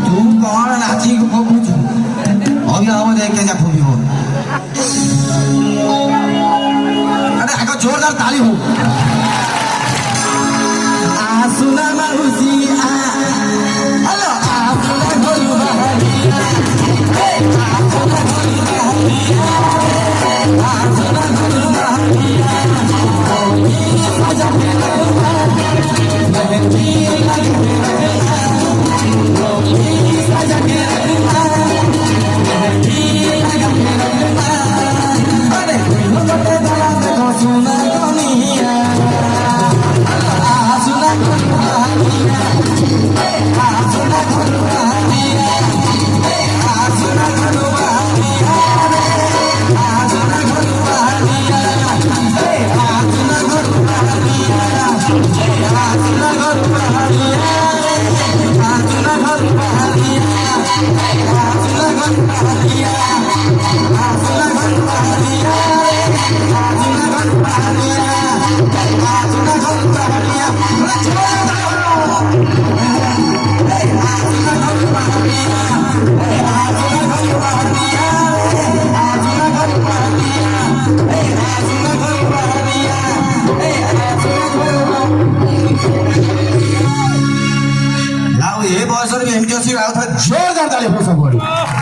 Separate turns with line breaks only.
तू कौन नाची को पूछू अभी आवाज देख के जा फोन हो अरे आगे जोरदार ताली हो आसुना मारुसी आ हेलो आसुना गोलुआ हे आसुना गोलुआ आसुना गोलुआ आजा गोलुआ मेहंदी लगी आजा गोलुआ मेहंदी लगी अरे कोई बटे दादा को सुना दुनिया आसुना गोलुआ आसुना गोलुआ आसुना गोलुआ आसुना गोलुआ आसुना गोलुआ आसुना लाओ ये बहुत सारे एमटीओ से आओ था जोरदार ताली हो सब